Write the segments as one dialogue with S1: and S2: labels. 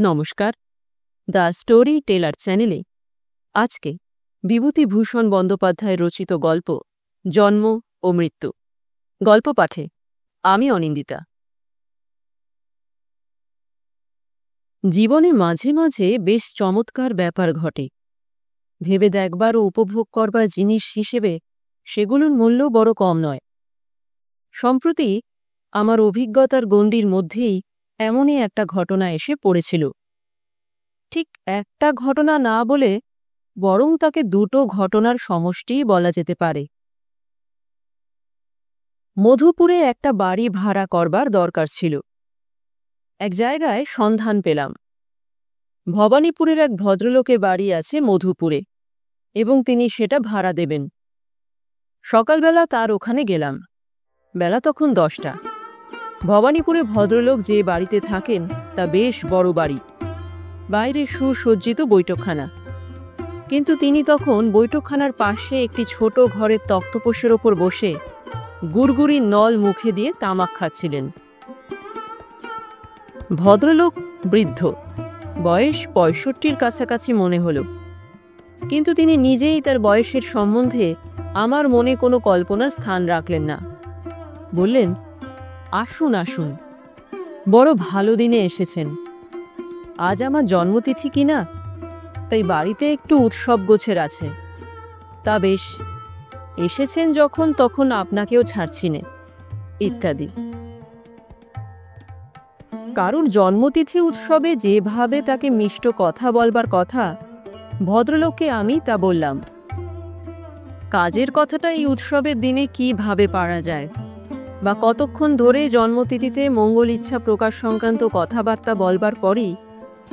S1: নমস্কার, the story teller চ্যানেলে আজকে বিভূতিভূষণ বন্দ্যোপাধ্যায় রচিত গল্প জন্ম ও মৃত্যু গল্প পাঠে আমি অনিন্দিতা। জীবনে মাঝে মাঝে বেশ চমৎকার ব্যাপার ঘটে। ভেবে দেখবার ও উপভোগ করবার জিনিস হিসেবে সেগুলোর মূল্য বড় কম নয়। সম্প্রতি আমার অভিজ্ঞতার গণ্ডির মধ্যেই এমনই একটা ঘটনা এসে পড়েছিল। ঠিক একটা ঘটনা না বলে বরং তাকে দুটো ঘটনার সমষ্টিই বলা যেতে পারে। মধুপুরে একটা বাড়ি ভাড়া করবার দরকার ছিল। এক জায়গায় সন্ধান পেলাম। ভবানীপুরের এক ভদ্রলোকের বাড়ি আছে মধুপুরে এবং তিনি সেটা ভাড়া দেবেন। সকালবেলা তার ওখানে গেলাম। বেলা তখন 10টা। ভবানীপুরে ভদ্রলোক যে বাড়িতে থাকেন তা বেশ বড় বাড়ি, বাইরে সুসজ্জিত বৈঠকখানা। কিন্তু তিনি তখন বৈঠকখানার পাশে একটি ছোট ঘরের তক্তপোষের ওপর বসে গুড়গুড়ি নল মুখে দিয়ে তামাক খাচ্ছিলেন। ভদ্রলোক বৃদ্ধ, বয়স 65-র কাছাকাছি মনে হল, কিন্তু তিনি নিজেই তার বয়সের সম্বন্ধে আমার মনে কোনো কল্পনার স্থান রাখলেন না। বললেন, আসুন আসুন, বড় ভালো দিনে এসেছেন। আজ আমার জন্মতিথি কিনা, তাই বাড়িতে একটু উৎসব গোছের আছে। তা বেশ, এসেছেন যখন তখন আপনাকেও ছাড়ছি নে, ইত্যাদি। কারুর জন্মতিথি উৎসবে যেভাবে তাকে মিষ্ট কথা বলবার কথা, ভদ্রলোককে আমি তা বললাম। কাজের কথাটা এই উৎসবের দিনে কিভাবে পারা যায়, বা কতক্ষণ ধরে জন্মতিথিতে মঙ্গল ইচ্ছা প্রকাশ সংক্রান্ত কথাবার্তা বলবার পরই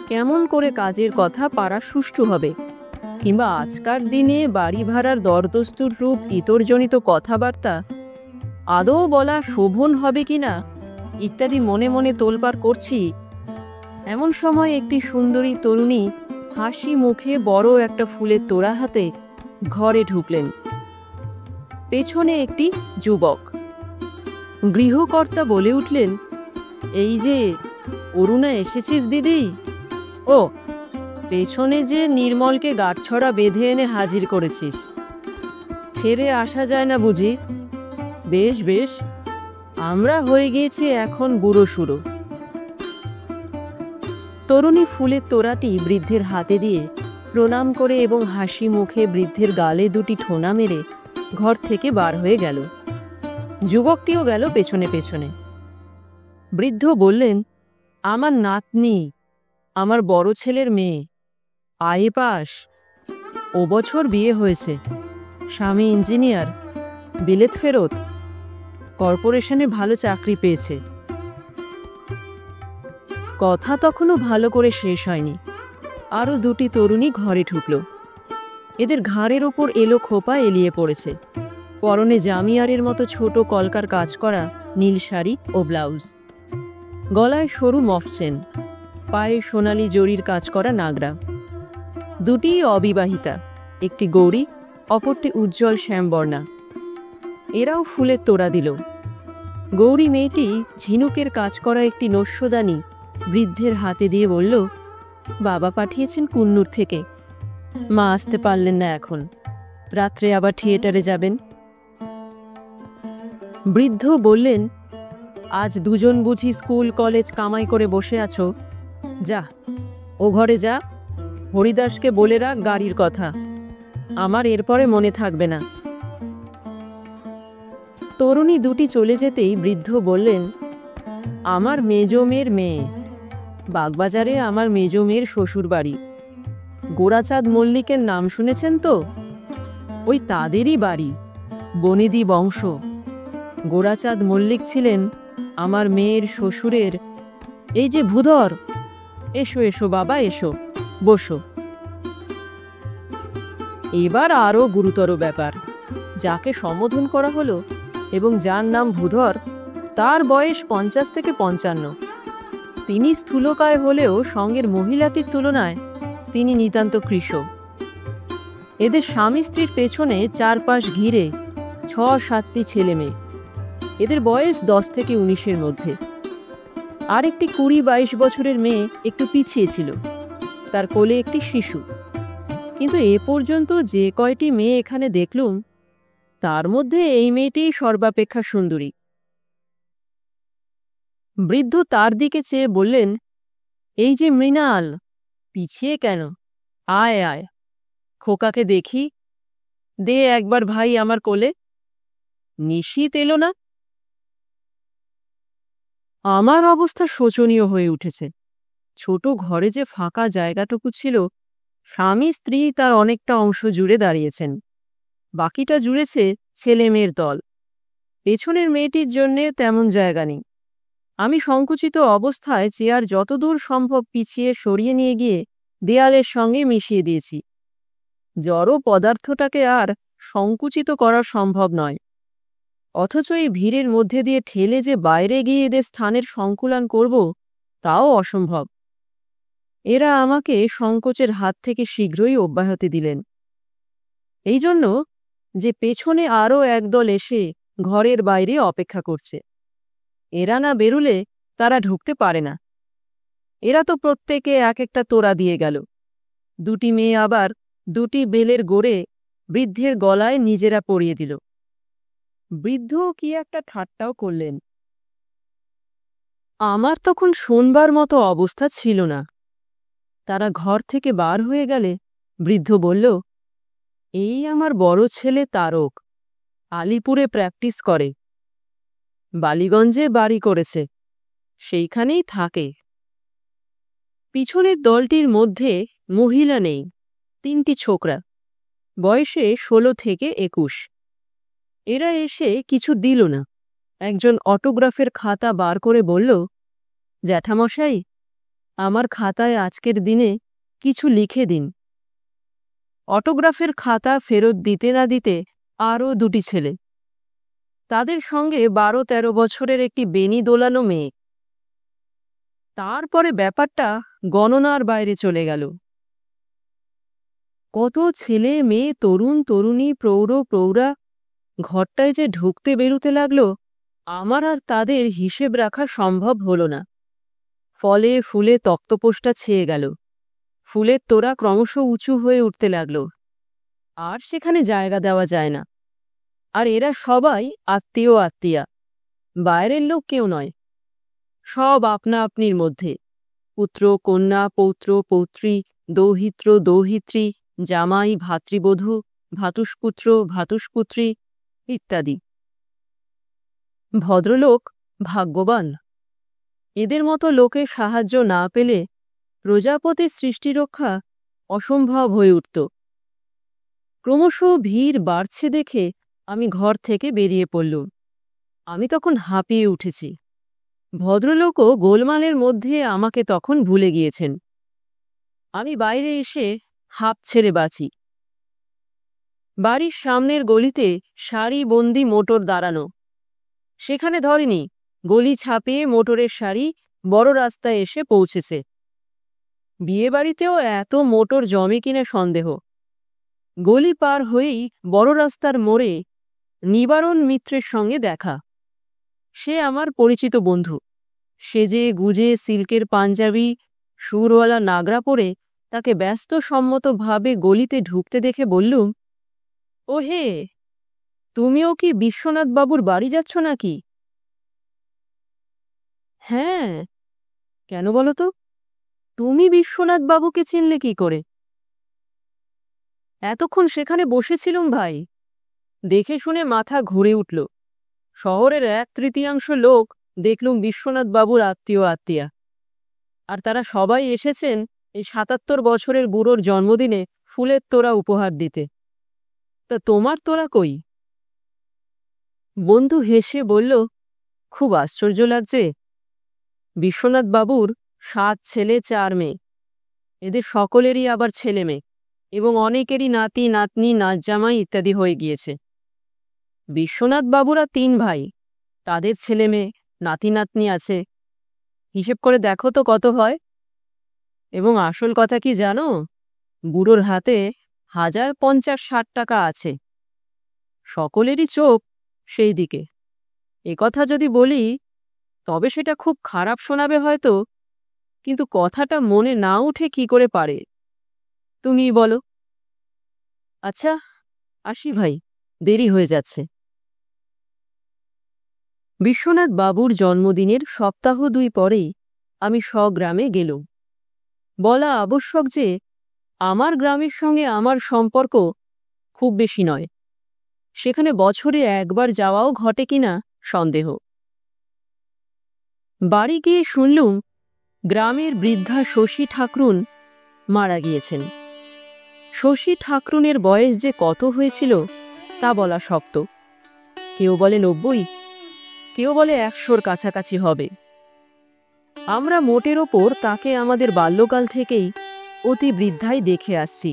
S1: কেমন করে কাজের কথা পারা সুষ্ঠু হবে, কিংবা আজকার দিনে বাড়ি ভাড়ার দরদস্তুর রূপ ইতরজনিত কথাবার্তা আদৌ বলা শোভন হবে কিনা ইত্যাদি মনে মনে তোলপাড় করছি। এমন সময় একটি সুন্দরী তরুণী হাসি মুখে বড় একটা ফুলের তোড়া হাতে ঘরে ঢুকলেন। পেছনে একটি যুবক। গৃহকর্তা বলে উঠলেন, এই যে অরুণা এসেছিস দিদি? ও, পেছনে যে নির্মলকে গাঁটছড়া বেঁধে এনে হাজির করেছিস, ছেড়ে আসা যায় না বুঝি? বেশ বেশ, আমরা হয়ে গিয়েছি এখন বুড়ো সুড়ো। তরুণী ফুলের তোড়াটি বৃদ্ধের হাতে দিয়ে প্রণাম করে এবং হাসি মুখে বৃদ্ধের গালে দুটি ঠোনা মেরে ঘর থেকে বার হয়ে গেল। যুবকটিও গেল পেছনে পেছনে। বৃদ্ধ বললেন, আমার নাতনি, আমার বড় ছেলের মেয়ে, আয়ে পাস। ও বছর বিয়ে হয়েছে, স্বামী ইঞ্জিনিয়ার, বিলেত ফেরত, কর্পোরেশনে ভালো চাকরি পেয়েছে। কথা তখনও ভালো করে শেষ হয়নি, আরও দুটি তরুণী ঘরে ঢুকল। এদের ঘাড়ের ওপর এলো খোপা এলিয়ে পড়েছে, পরনে জামিয়ারের মতো ছোট কলকার কাজ করা নীল শাড়ি ও ব্লাউজ, গলায় সরু মফচেন, পায়ে সোনালি জরির কাজ করা নাগরা। দুটিই অবিবাহিতা, একটি গৌরী, অপরটি উজ্জ্বল শ্যামবর্ণা। এরাও ফুলের তোড়া দিল। গৌরী মেয়েটি ঝিনুকের কাজ করা একটি নস্যদানি বৃদ্ধের হাতে দিয়ে বলল, বাবা পাঠিয়েছেন কুন্নুর থেকে, মা আসতে পারলেন না এখন, রাত্রে আবার থিয়েটারে যাবেন। বৃদ্ধ বললেন, আজ দুজন বুঝি স্কুল কলেজ কামাই করে বসে আছো? যা, ও ঘরে যা, হরিদাসকে বলে রাখ গাড়ির কথা, আমার এরপরে মনে থাকবে না। তরুণী দুটি চলে যেতেই বৃদ্ধ বললেন, আমার মেজ মেয়ের মেয়ে, বাগবাজারে আমার মেজ মেয়ের শ্বশুর বাড়ি। গোরাচাঁদ মল্লিকের নাম শুনেছেন তো? ওই তাদেরই বাড়ি, বনেদি বংশ। গোরাচাঁদ মল্লিক ছিলেন আমার মেয়ের শ্বশুরের। এই যে ভূধর, এসো এসো বাবা, এসো, বসো। এবার আরও গুরুতর ব্যাপার। যাকে সম্বোধন করা হলো এবং যার নাম ভূধর, তার বয়স 50 থেকে 55। তিনি স্থূলকায় হলেও সঙ্গের মহিলাটির তুলনায় তিনি নিতান্ত কৃশ। এদের স্বামী স্ত্রীর পেছনে চারপাশ ঘিরে 6-7টি ছেলে মেয়ে। এদের বয়স 10 থেকে 19-এর মধ্যে। আর একটি 20-22 বছরের মেয়ে একটু পিছিয়ে ছিল, তার কোলে একটি শিশু। কিন্তু এ পর্যন্ত যে কয়টি মেয়ে এখানে দেখলুম, তার মধ্যে এই মেয়েটিই সর্বাপেক্ষা সুন্দরী। বৃদ্ধ তার দিকে চেয়ে বললেন, এই যে মৃণাল, পিছিয়ে কেন? আয় আয়, খোকাকে দেখি, দে একবার ভাই আমার কোলে। নিশীথ এলো না? আমার অবস্থা শোচনীয় হয়ে উঠেছে। ছোট ঘরে যে ফাঁকা জায়গাটুকু ছিল, স্বামী স্ত্রী তার অনেকটা অংশ জুড়ে দাঁড়িয়েছেন, বাকিটা জুড়েছে ছেলে মেয়ের দল। পেছনের মেয়েটির জন্যে তেমন জায়গা নেই। আমি সংকুচিত অবস্থায় চেয়ার যতদূর সম্ভব পিছিয়ে সরিয়ে নিয়ে গিয়ে দেয়ালের সঙ্গে মিশিয়ে দিয়েছি। জড় পদার্থটাকে আর সংকুচিত করা সম্ভব নয়, অথচ এই ভিড়ের মধ্যে দিয়ে ঠেলে যে বাইরে গিয়ে এদের স্থানের সংকুলান করব, তাও অসম্ভব। এরা আমাকে সংকোচের হাত থেকে শীঘ্রই অব্যাহতি দিলেন, এই জন্য যে পেছনে আরও একদল এসে ঘরের বাইরে অপেক্ষা করছে। এরা না বেরুলে তারা ঢুকতে পারে না। এরা তো প্রত্যেকে এক একটা তোড়া দিয়ে গেল। দুটি মেয়ে আবার দুটি বেলের গোড়ে বৃদ্ধের গলায় নিজেরা পরিয়ে দিল। বৃদ্ধ কি একটা ঠাট্টাও করলেন। আমার তখন শোনবার মতো অবস্থা ছিল না। তারা ঘর থেকে বার হয়ে গেলে বৃদ্ধ বলল, এই আমার বড় ছেলে তারক, আলিপুরে প্র্যাকটিস করে, বালিগঞ্জে বাড়ি করেছে, সেইখানেই থাকে। পিছনের দলটির মধ্যে মহিলা নেই, 3টি ছোকরা, বয়সে 16 থেকে 21। এরা এসে কিছু দিল না। একজন অটোগ্রাফের খাতা বার করে বলল, জ্যাঠামশাই, আমার খাতায় আজকের দিনে কিছু লিখে দিন। অটোগ্রাফের খাতা ফেরত দিতে না দিতে আরও 2টি ছেলে, তাদের সঙ্গে 12-13 বছরের একটি বেনি দোলানো মেয়ে। তারপরে ব্যাপারটা গণনার বাইরে চলে গেল। কত ছেলে মেয়ে, তরুণ তরুণী, প্রৌঢ় প্রৌঢ়া ঘরটায় যে ঢুকতে বেরুতে লাগল, আমার আর তাদের হিসেব রাখা সম্ভব হল না। ফলে ফুলে তক্তপোষটা ছেয়ে গেল। ফুলের তোড়া ক্রমশ উঁচু হয়ে উঠতে লাগল, আর সেখানে জায়গা দেওয়া যায় না। আর এরা সবাই আত্মীয় আত্মীয়া, বাইরের লোক কেউ নয়। সব আপনা আপনির মধ্যে, পুত্র কন্যা, পৌত্র পৌত্রী, দৌহিত্র দৌহিত্রী, জামাই ভাতৃবধূ, ভাতুষপুত্র ভাতুষপুত্রী ইত্যাদি। ভদ্রলোক ভাগ্যবান। এদের মতো লোকের সাহায্য না পেলে প্রজাপতির সৃষ্টিরক্ষা অসম্ভব হয়ে উঠত। ক্রমশ ভিড় বাড়ছে দেখে আমি ঘর থেকে বেরিয়ে পড়লুম। আমি তখন হাঁপিয়ে উঠেছি। ভদ্রলোকও গোলমালের মধ্যে আমাকে তখন ভুলে গিয়েছেন। আমি বাইরে এসে হাঁপ ছেড়ে বাঁচি। বাড়ির সামনের গলিতে সারিবন্দি মোটর দাঁড়ানো, সেখানে ধরেনি, গলি ছাপিয়ে মোটরের সারি বড় রাস্তায় এসে পৌঁছেছে। বিয়েবাড়িতেও এত মোটর জমে কিনা সন্দেহ। গলি পার হয়েই বড় রাস্তার মোড়ে নিবারণ মিত্রের সঙ্গে দেখা। সে আমার পরিচিত বন্ধু। সেজে গুজে সিল্কের পাঞ্জাবি, সুরওয়ালা নাগরা পরে তাকে ব্যস্তসম্মতভাবে গলিতে ঢুকতে দেখে বললুম, ও হে, তুমিও কি বিশ্বনাথ বাবুর বাড়ি যাচ্ছ নাকি? হ্যাঁ, কেন বলো তো? তুমি বিশ্বনাথ বাবুকে চিনলে কি করে? এতক্ষণ সেখানে বসেছিলুম ভাই, দেখে শুনে মাথা ঘুরে উঠল। শহরের 1/3 লোক দেখলুম বিশ্বনাথ বাবুর আত্মীয় আত্মীয়া, আর তারা সবাই এসেছেন এই 77 বছরের বুড়োর জন্মদিনে ফুলের তোড়া উপহার দিতে। তা তোমার তোড়া কই? বন্ধু হেসে বলল, খুব আশ্চর্য লাগছে। বিশ্বনাথ বাবুর 7 ছেলে 4 মেয়ে, এদের সকলেরই আবার ছেলে মেয়ে এবং অনেকেরই নাতি নাতনি নাতজামাই ইত্যাদি হয়ে গিয়েছে। বিশ্বনাথ বাবুরা 3 ভাই, তাদের ছেলে মেয়ে নাতি নাতনি আছে। হিসেব করে দেখো তো কত হয়। এবং আসল কথা কি জানো? বুড়োর হাতে 1050-60 টাকা আছে। সকলেরই চোখ সেই দিকে। একথা যদি বলি তবে সেটা খুব খারাপ শোনাবে হয়তো, কিন্তু কথাটা মনে না উঠে কি করে পারে? তুমিই বলো। আচ্ছা, আসি ভাই, দেরি হয়ে যাচ্ছে। বিশ্বনাথ বাবুর জন্মদিনের সপ্তাহ 2 পরেই আমি স্বগ্রামে গেলুম। বলা আবশ্যক যে আমার গ্রামের সঙ্গে আমার সম্পর্ক খুব বেশি নয়। সেখানে বছরে একবার যাওয়াও ঘটে কিনা সন্দেহ। বাড়ি গিয়ে শুনলুম গ্রামের বৃদ্ধা শশী ঠাকরুন মারা গিয়েছেন। শশী ঠাকরুনের বয়স যে কত হয়েছিল তা বলা শক্ত। কেউ বলে 90, কেউ বলে 100-র কাছাকাছি হবে। আমরা মোটের ওপর তাকে আমাদের বাল্যকাল থেকেই অতি বৃদ্ধাই দেখে আসছি।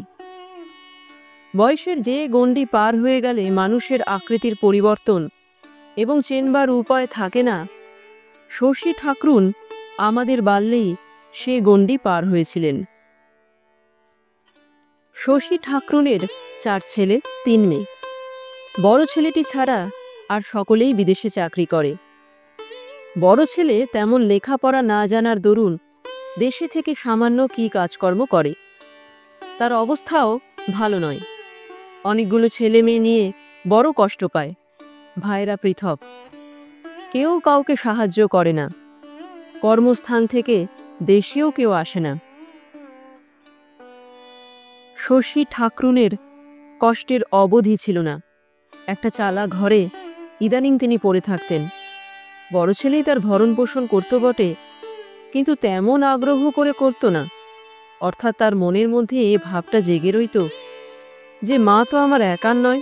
S1: বয়সের যে গণ্ডি পার হয়ে গেলে মানুষের আকৃতির পরিবর্তন এবং চেনবার উপায় থাকে না, শশী ঠাকরুন আমাদের বাল্যেই সে গণ্ডি পার হয়েছিলেন। শশী ঠাকরুনের 4 ছেলে 3 মেয়ে। বড় ছেলেটি ছাড়া আর সকলেই বিদেশে চাকরি করে। বড় ছেলে তেমন লেখাপড়া না জানার দরুন দেশে থেকে সামান্য কি কাজকর্ম করে। তার অবস্থাও ভালো নয়। অনেকগুলো ছেলে মেয়ে নিয়ে বড় কষ্ট পায়। ভাইরা পৃথক, কেউ কাউকে সাহায্য করে না। কর্মস্থান থেকে দেশেও কেউ আসে না। শশী ঠাকরুনের কষ্টের অবধি ছিল না। একটা চালা ঘরে ইদানিং তিনি পড়ে থাকতেন। বড় ছেলেই তার ভরণ পোষণ করত বটে, কিন্তু তেমন আগ্রহ করে করত না। অর্থাৎ তার মনের মধ্যে এ ভাবটা জেগে রইত যে মা তো আমার একার নয়,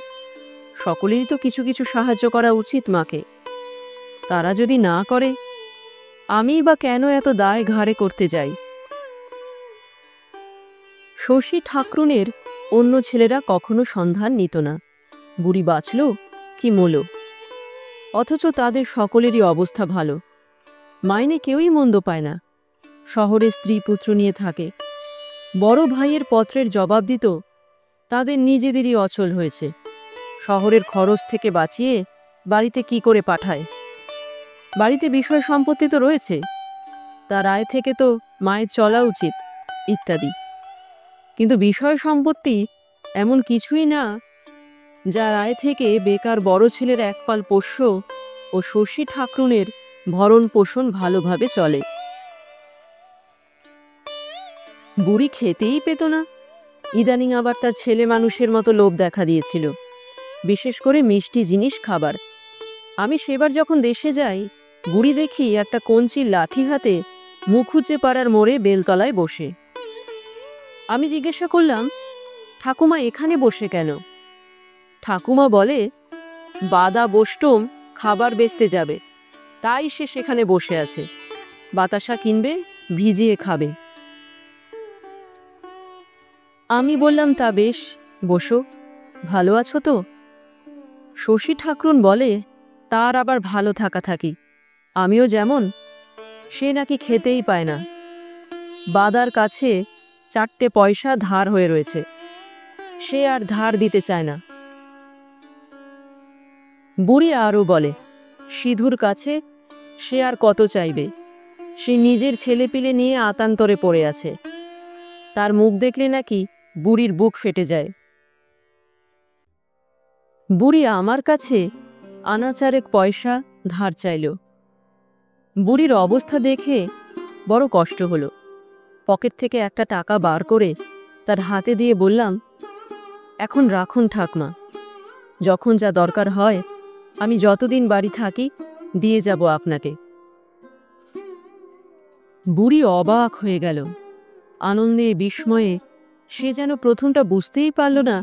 S1: সকলেই তো কিছু কিছু সাহায্য করা উচিত মাকে। তারা যদি না করে, আমি বা কেন এত দায় ঘাড়ে করতে যাই? শশী ঠাকরুনের অন্য ছেলেরা কখনো সন্ধান নিত না। বুড়ি বাঁচল কি মল, অথচ তাদের সকলেরই অবস্থা ভালো। মাইনে কেউই মন্দ পায় না। শহরে স্ত্রী পুত্র নিয়ে থাকে। বড় ভাইয়ের পত্রের জবাব দিত তাদের নিজেদেরই অচল হয়েছে। শহরের খরচ থেকে বাঁচিয়ে বাড়িতে কি করে পাঠায়? বাড়িতে বিষয় সম্পত্তি তো রয়েছে, তার আয় থেকে তো মায়ের চলা উচিত, ইত্যাদি। কিন্তু বিষয় সম্পত্তি এমন কিছুই না যার আয় থেকে বেকার বড় ছেলের একপাল পোষ্য ও শশী ঠাকরুনের ভরণ পোষণ ভালোভাবে চলে। বুড়ি খেতেই পেত না। ইদানিং আবার তার ছেলে মানুষের মতো লোভ দেখা দিয়েছিল, বিশেষ করে মিষ্টি জিনিস খাবার। আমি সেবার যখন দেশে যাই, বুড়ি দেখি একটা কঞ্চির লাঠি হাতে মুখুচে পাড়ার মোড়ে বেলতলায় বসে। আমি জিজ্ঞাসা করলাম, ঠাকুমা এখানে বসে কেন? ঠাকুমা বলে, বাদা বষ্টম খাবার বেচতে যাবে, তাই সে সেখানে বসে আছে। বাতাসা কিনবে, ভিজিয়ে খাবে। আমি বললাম, তা বেশ, বসো। ভালো আছো তো? শশী ঠাকরুন বলে, তার আবার ভালো থাকা থাকি, আমিও যেমন। সে নাকি খেতেই পায় না। বাদার কাছে 4টে পয়সা ধার হয়ে রয়েছে, সে আর ধার দিতে চায় না। বুড়ি আরও বলে, সিধুর কাছে সে আর কত চাইবে? সে নিজের ছেলেপিলে নিয়ে আতান্তরে পড়ে আছে। তার মুখ দেখলে নাকি বুড়ির বুক ফেটে যায়। বুড়ি আমার কাছে আনাচারেক পয়সা ধার চাইল। বুড়ির অবস্থা দেখে বড় কষ্ট হলো। পকেট থেকে একটা টাকা বার করে তার হাতে দিয়ে বললাম, এখন রাখুন ঠাকমা, যখন যা দরকার হয় আমি যতদিন বাড়ি থাকি দিয়ে যাব আপনাকে। বুড়ি অবাক হয়ে গেল। আনন্দে বিস্ময়ে সে যেন প্রথমটা বুঝতেই পারল না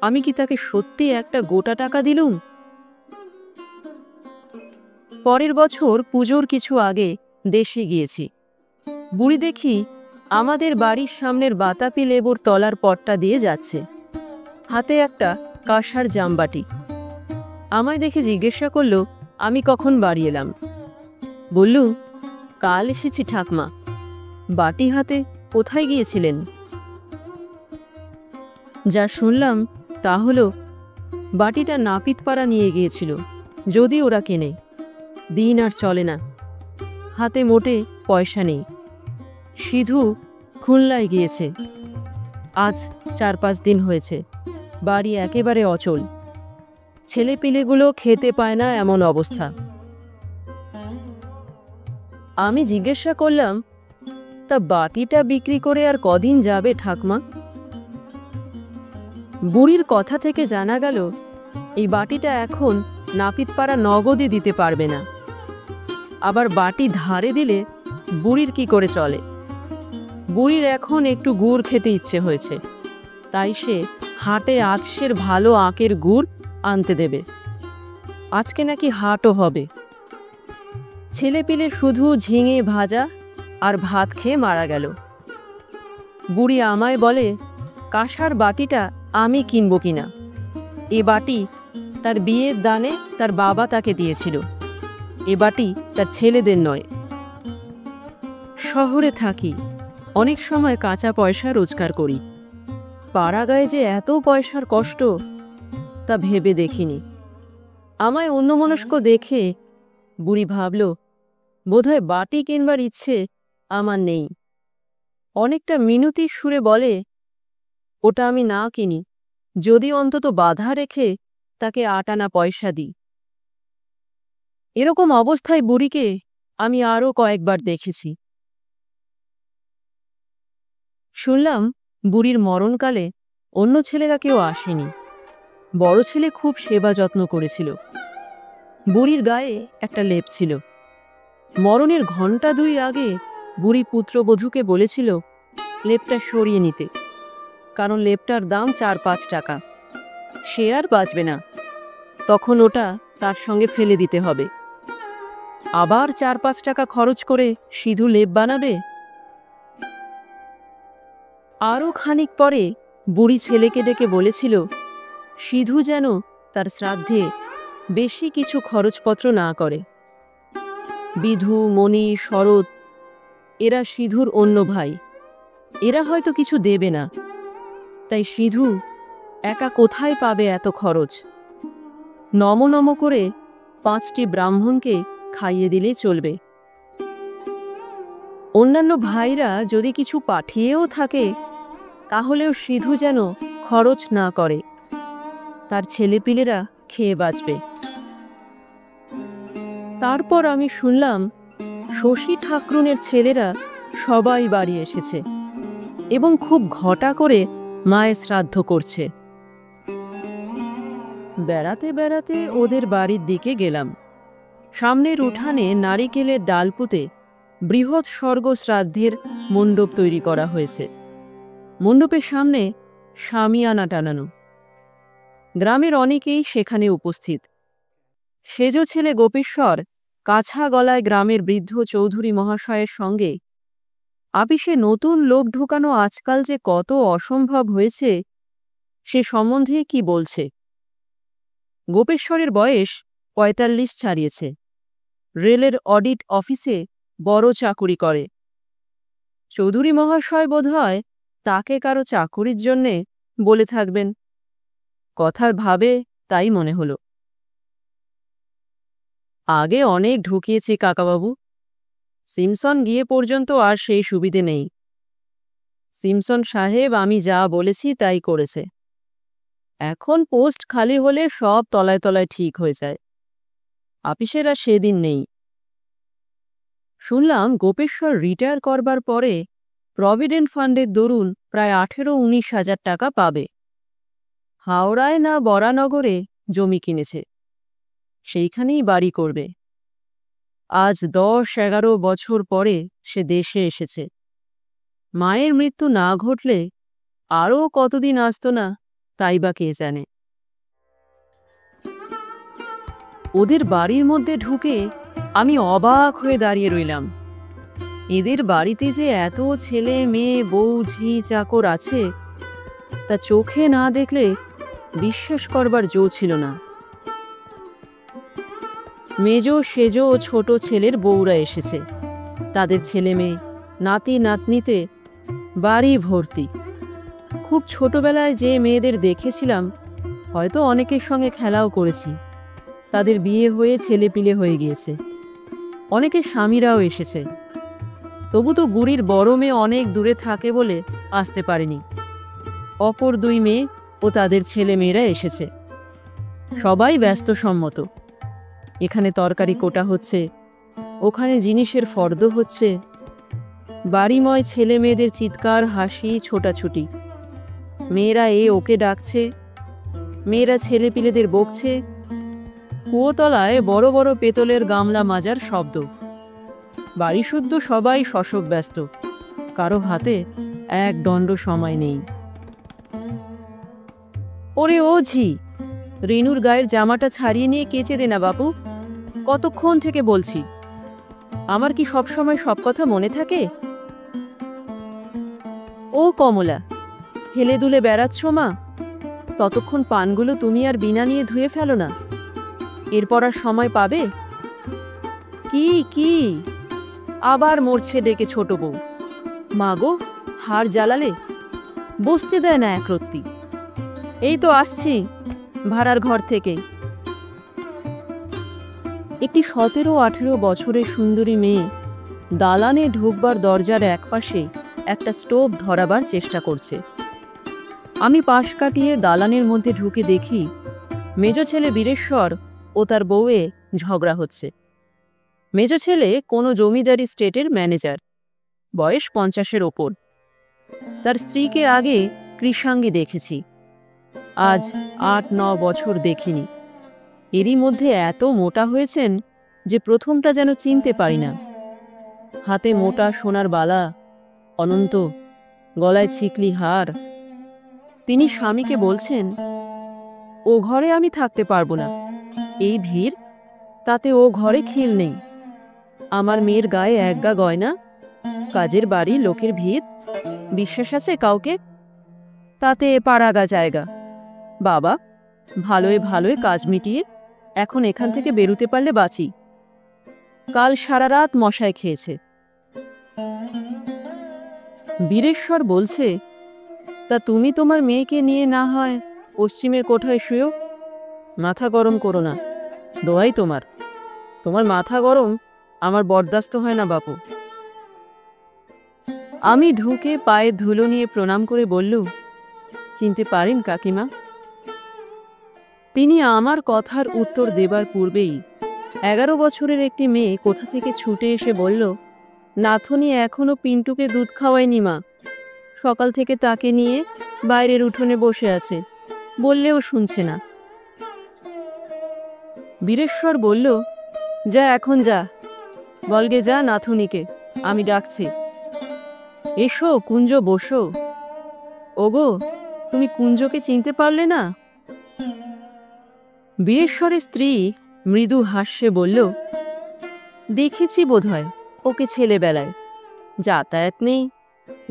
S1: আমি কি তাকে সত্যি একটা গোটা টাকা দিলুম। পরের বছর পুজোর কিছু আগে দেশে গিয়েছি। বুড়ি দেখি আমাদের বাড়ির সামনের বাতাপি লেবুর তলার পটটা দিয়ে যাচ্ছে, হাতে একটা কাঁসার জামবাটি। আমায় দেখে জিজ্ঞাসা করল আমি কখন বাড়ি এলাম। বললুম, কাল এসেছি ঠাকমা। বাটি হাতে কোথায় গিয়েছিলেন? যা শুনলাম তা হলো, বাটিটা নাপিতপাড়া নিয়ে গিয়েছিল, যদি ওরা কেনে। দিন আর চলে না, হাতে মোটে পয়সা নেই। সিধু খুলনায় গিয়েছে, আজ 4-5 দিন হয়েছে। বাড়ি একেবারে অচল, ছেলেপিলেগুলো খেতে পায় না, এমন অবস্থা। আমি জিজ্ঞাসা করলাম, তা বাটিটা বিক্রি করে আর কদিন যাবে ঠাকমা? বুড়ির কথা থেকে জানা গেল এই বাটিটা এখন নাপিতপাড়া নগদে দিতে পারবে না। আবার বাটি ধারে দিলে বুড়ির কি করে চলে? বুড়ির এখন একটু গুড় খেতে ইচ্ছে হয়েছে, তাই সে হাটে আতসের ভালো আখের গুড় আনতে দেবে। আজকে নাকি হাটও হবে। ছেলেপিলে শুধু ঝিঙে ভাজা আর ভাত খেয়ে মারা গেল। বুড়ি আমায় বলে, কাঁসার বাটিটা আমি কিনব কিনা। এ বাটি তার বিয়ের দানে তার বাবা তাকে দিয়েছিল, এ বাটি তার ছেলেদের নয়। শহরে থাকি, অনেক সময় কাঁচা পয়সা রোজগার করি। পাড়াগাঁয়ে যে এত পয়সার কষ্ট তা ভেবে দেখিনি। আমায় অন্যমনস্ক দেখে বুড়ি ভাবল, বোধহয় বাটি কিনবার ইচ্ছে আমার নেই। অনেকটা মিনতির সুরে বলে, ওটা আমি না কিনি, যদি অন্তত বাধা রেখে তাকে 8 আনা পয়সা দিই। এরকম অবস্থায় বুড়িকে আমি আরও কয়েকবার দেখেছি। শুনলাম বুড়ির মরণকালে অন্য ছেলেরা কেউ আসেনি, বড় ছেলে খুব সেবা যত্ন করেছিল। বুড়ির গায়ে একটা লেপ ছিল। মরণের ঘণ্টা 2 আগে বুড়ি পুত্রবধূকে বলেছিল লেপটা সরিয়ে নিতে, কারণ লেপটার দাম 4-5 টাকা। সে আর বাঁচবে না, তখন ওটা তার সঙ্গে ফেলে দিতে হবে। আবার 4-5 টাকা খরচ করে সিধু লেপ বানাবে। আরও খানিক পরে বুড়ি ছেলেকে ডেকে বলেছিল সিধু যেন তার শ্রাদ্ধে বেশি কিছু খরচপত্র না করে। বিধু, মণি, শরৎ এরা সিধুর অন্য ভাই, এরা হয়তো কিছু দেবে না, তাই সিধু একা কোথায় পাবে এত খরচ? নম নম করে 5টি ব্রাহ্মণকে খাইয়ে দিলেই চলবে। অন্যান্য ভাইরা যদি কিছু পাঠিয়েও থাকে, তাহলেও সিধু যেন খরচ না করে, তার ছেলেপিলেরা খেয়ে বাঁচবে। তারপর আমি শুনলাম শশী ঠাকরুনের ছেলেরা সবাই বাড়ি এসেছে এবং খুব ঘটা করে মায়ের শ্রাদ্ধ করছে। বেড়াতে বেড়াতে ওদের বাড়ির দিকে গেলাম। সামনের উঠানে নারিকেলের ডাল পুঁতে বৃহৎ স্বর্গ শ্রাদ্ধের মণ্ডপ তৈরি করা হয়েছে। মণ্ডপের সামনে শামিয়ানা টানানো। গ্রামের অনেকেই সেখানে উপস্থিত। সেজ ছেলে গোপেশ্বর কাছা গলায় গ্রামের বৃদ্ধ চৌধুরী মহাশয়ের সঙ্গে আপিসে নতুন লোক ঢোকানো আজকাল যে কত অসম্ভব হয়েছে সে সম্বন্ধে কি বলছে। গোপেশ্বরের বয়স 45 ছাড়িয়েছে। রেলের অডিট অফিসে বড় চাকুরি করে। চৌধুরী মহাশয় বোধহয় তাকে কারো চাকুরির জন্যে বলে থাকবেন। কথার ভাবে তাই মনে হলো। আগে অনেক ঢুকিয়েছি কাকাবাবু, সিমসন গিয়ে পর্যন্ত আর সেই সুবিধে নেই। সিমসন সাহেব আমি যা বলেছি তাই করেছে। এখন পোস্ট খালি হলে সব তলায় তলায় ঠিক হয়ে যায়। আপিসের আর সেদিন নেই। শুনলাম গোপেশ্বর রিটায়ার করবার পরে প্রভিডেন্ট ফান্ডের দরুন প্রায় 18-19 হাজার টাকা পাবে। হাওড়ায় না বরানগরে জমি কিনেছে, সেইখানেই বাড়ি করবে। আজ 10-11 বছর পরে সে দেশে এসেছে। মায়ের মৃত্যু না ঘটলে আরও কতদিন আসতো না তাই বা কে জানে। ওদের বাড়ির মধ্যে ঢুকে আমি অবাক হয়ে দাঁড়িয়ে রইলাম। এদের বাড়িতে যে এত ছেলে মেয়ে, বউ, ঝি চাকর আছে তা চোখে না দেখলে বিশ্বাস করবার জো ছিল না। মেজ, সেজ ও ছোট ছেলের বউরা এসেছে। তাদের ছেলে মেয়ে, নাতি নাতনিতে বাড়ি ভর্তি। খুব ছোটবেলায় যে মেয়েদের দেখেছিলাম হয়তো অনেকের সঙ্গে খেলাও করেছি, তাদের বিয়ে হয়ে ছেলেপিলে হয়ে গিয়েছে। অনেকের স্বামীরাও এসেছে, তবু তো বুড়ির বড় মেয়ে অনেক দূরে থাকে বলে আসতে পারেনি। অপর দুই মেয়ে ও তাদের ছেলে মেয়েরা এসেছে। সবাই ব্যস্তসম্মত। এখানে তরকারি কোটা হচ্ছে, ওখানে জিনিসের ফর্দ হচ্ছে। বাড়িময় ছেলে মেয়েদের চিৎকার, হাসি, ছোটাছুটি। মেয়েরা ওকে ডাকছে, মেয়েরা ছেলেপিলেদের বকছে। কুয়োতলায় বড় বড় পেতলের গামলা মাজার শব্দ। বাড়ি শুদ্ধ সবাই শশক ব্যস্ত, কারো হাতে এক দণ্ড সময় নেই। ওরে ও ঝি, রেনুর গায়ের জামাটা ছাড়িয়ে নিয়ে কেচে দে না বাপু, কতক্ষণ থেকে বলছি। আমার কি সবসময় সব কথা মনে থাকে? ও কমলা, হেলে দুলে বেড়াচ্ছ মা, ততক্ষণ পানগুলো তুমি আর বিনা নিয়ে ধুয়ে ফেলো না, এরপর আর সময় পাবে? কি কি আবার মরছে ডেকে ছোট বউ। মাগো, হাড় জ্বালালে, বসতে দেয় না একরত্তি। এই তো আসছি ভাড়ার ঘর থেকে। একটি 17-18 বছরের সুন্দরী মেয়ে দালানে ঢুকবার দরজার একপাশে একটা স্টোভ ধরাবার চেষ্টা করছে। আমি পাশ কাটিয়ে দালানের মধ্যে ঢুকে দেখি মেজ ছেলে বীরেশ্বর ও তার বউয়ে ঝগড়া হচ্ছে। মেজ ছেলে কোনো জমিদারি স্টেটের ম্যানেজার, বয়স 50-এর ওপর। তার স্ত্রীকে আগে কৃষাঙ্গী দেখেছি, আজ 8-9 বছর দেখিনি। এরই মধ্যে এত মোটা হয়েছেন যে প্রথমটা যেন চিনতে পারি না। হাতে মোটা সোনার বালা, অনন্ত, গলায় ছিকলি হার। তিনি স্বামীকে বলছেন, ও ঘরে আমি থাকতে পারবো না, এই ভিড়, তাতে ও ঘরে খিল নেই। আমার মেয়ের গায়ে একগা গয়না, কাজের বাড়ি, লোকের ভিড়, বিশ্বাস আছে কাউকে? তাতে পাড়াগা জায়গা। বাবা, ভালোয় ভালোয় কাজ মিটিয়ে এখন এখান থেকে বেরুতে পারলে বাঁচি। কাল সারা রাত মশায় খেয়েছে। বীরেশ্বর বলছে, তা তুমি তোমার মেয়েকে নিয়ে না হয় পশ্চিমের কোঠায় শুয়েও। মাথা গরম করো না, দোয়াই তোমার। তোমার মাথা গরম আমার বরদাস্ত হয় না বাপু। আমি ঢুকে পায়ে ধুলো নিয়ে প্রণাম করে বললুম, চিনতে পারেন কাকিমা? তিনি আমার কথার উত্তর দেবার পূর্বেই 11 বছরের একটি মেয়ে কোথা থেকে ছুটে এসে বলল, নাথনি এখনো পিন্টুকে দুধ খাওয়ায়নি মা, সকাল থেকে তাকে নিয়ে বাইরের উঠোনে বসে আছে, বললেও শুনছে না। বীরেশ্বর বলল, যা এখন যা, বলগে যা নাথনিকে, আমি ডাকছি। এসো কুঞ্জ, বসো। ওগো, তুমি কুঞ্জকে চিনতে পারলে না? বীরেশ্বরের স্ত্রী মৃদু হাস্যে বলল, দেখেছি বোধহয় ওকে ছেলেবেলায়, যাতায়াত নেই,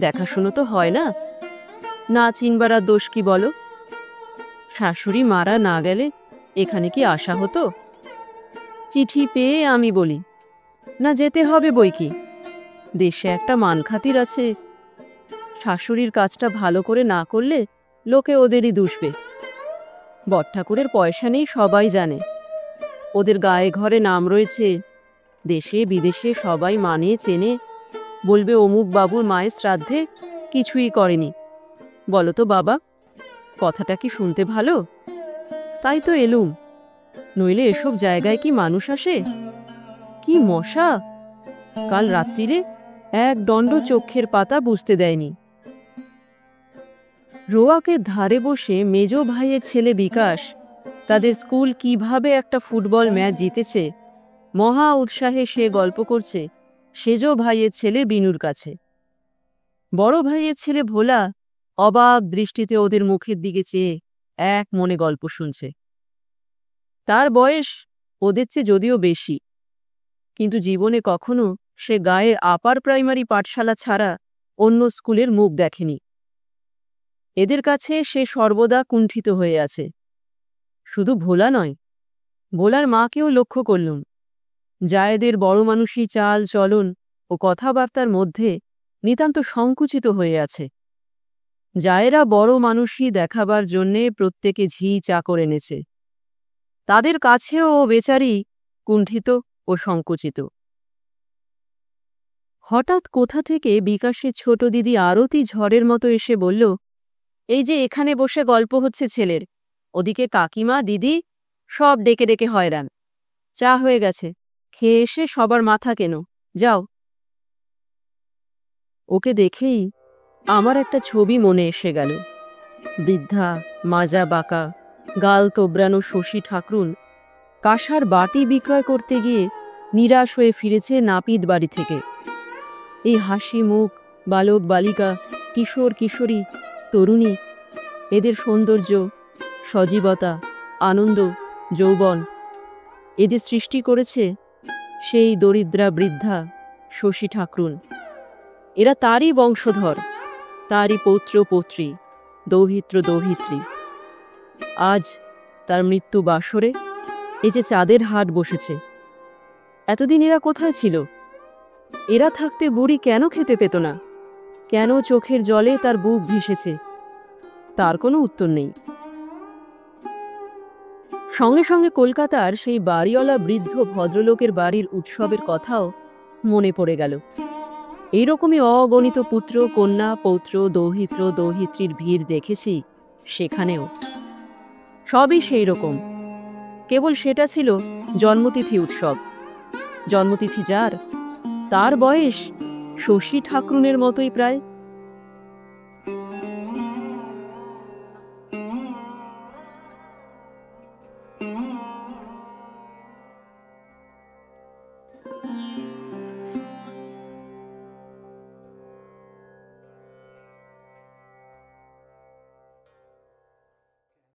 S1: দেখাশুনো তো হয় না, না চিনবার আর দোষ কি বলো? শাশুড়ি মারা না গেলে এখানে কি আসা হতো? চিঠি পেয়ে আমি বলি, না যেতে হবে বই কি, দেশে একটা মান খাতির আছে। শাশুড়ির কাজটা ভালো করে না করলে লোকে ওদেরই দুষবে। বটঠাকুরের পয়সা নেই সবাই জানে, ওদের গায়ে ঘরে নাম রয়েছে, দেশে বিদেশে সবাই মানে চেনে, বলবে অমুক বাবুর মায়ের শ্রাদ্ধে কিছুই করেনি। বলো তো বাবা, কথাটা কি শুনতে ভালো? তাই তো এলুম, নইলে এসব জায়গায় কি মানুষ আসে? কি মশা! কাল রাত্রিরে এক দণ্ড চোখের পাতা বুঝতে দেয়নি। রোয়াকের ধারে বসে মেজ ভাইয়ের ছেলে বিকাশ তাদের স্কুল কিভাবে একটা ফুটবল ম্যাচ জিতেছে মহা উৎসাহে সে গল্প করছে সেজ ভাইয়ের ছেলে বিনুর কাছে। বড় ভাইয়ের ছেলে ভোলা অবাক দৃষ্টিতে ওদের মুখের দিকে চেয়ে এক মনে গল্প শুনছে। তার বয়স ওদের চেয়ে যদিও বেশি, কিন্তু জীবনে কখনো সে গায়ের আপার প্রাইমারি পাঠশালা ছাড়া অন্য স্কুলের মুখ দেখেনি। এদের কাছে সে সর্বদা কুণ্ঠিত হয়ে আছে। শুধু ভোলা নয়, ভোলার মাকেও লক্ষ্য করলুম। জায়েদের বড় মানুষই চাল চলন ও কথাবার্তার মধ্যে নিতান্ত সংকুচিত হয়ে আছে। জায়েরা বড় মানুষই দেখাবার জন্যে প্রত্যেকে ঝি চাকর এনেছে, তাদের কাছেও ও বেচারি কুণ্ঠিত ও সংকুচিত। হঠাৎ কোথা থেকে বিকাশের ছোট দিদি আরতি ঝড়ের মতো এসে বলল, এই যে এখানে বসে গল্প হচ্ছে ছেলের, ওদিকে কাকিমা দিদি সব ডেকে ডেকে হয়রান। চা হয়ে গেছে, খেয়ে এসে সবার মাথা কেন, যাও। ওকে দেখেই আমার একটা ছবি মনে এসে গেল। বৃদ্ধা, মাজা বাঁকা, গাল তোবড়ানো শশী ঠাকরুন কাঁসার বাটি বিক্রয় করতে গিয়ে নিরাশ হয়ে ফিরেছে নাপিত বাড়ি থেকে। এই হাসি মুখ, বালক বালিকা, কিশোর কিশোরী, তরুণী, এদের সৌন্দর্য, সজীবতা, আনন্দ, যৌবন, এদের সৃষ্টি করেছে সেই দরিদ্রা বৃদ্ধা শশী ঠাকরুন। এরা তারই বংশধর, তারই পৌত্র পৌত্রী, দৌহিত্র দৌহিত্রী। আজ তার মৃত্যু বাসরে এই যে চাঁদের হাট বসেছে। এতদিন এরা কোথায় ছিল? এরা থাকতে বুড়ি কেন খেতে পেত না? কেন চোখের জলে তার বুক ভেসেছে? তার কোনো উত্তর নেই। সঙ্গে সঙ্গে কলকাতার সেই বাড়িওয়ালা বৃদ্ধ ভদ্রলোকের বাড়ির উৎসবের কথাও মনে পড়ে গেল। এইরকমই অগণিত পুত্র কন্যা পৌত্র দৌহিত্র দৌহিত্রীর ভিড় দেখেছি সেখানেও। সবই সেই রকম, কেবল সেটা ছিল জন্মতিথি উৎসব। জন্মতিথি যার, তার বয়স শশী ঠাকরুনের মতোই প্রায়।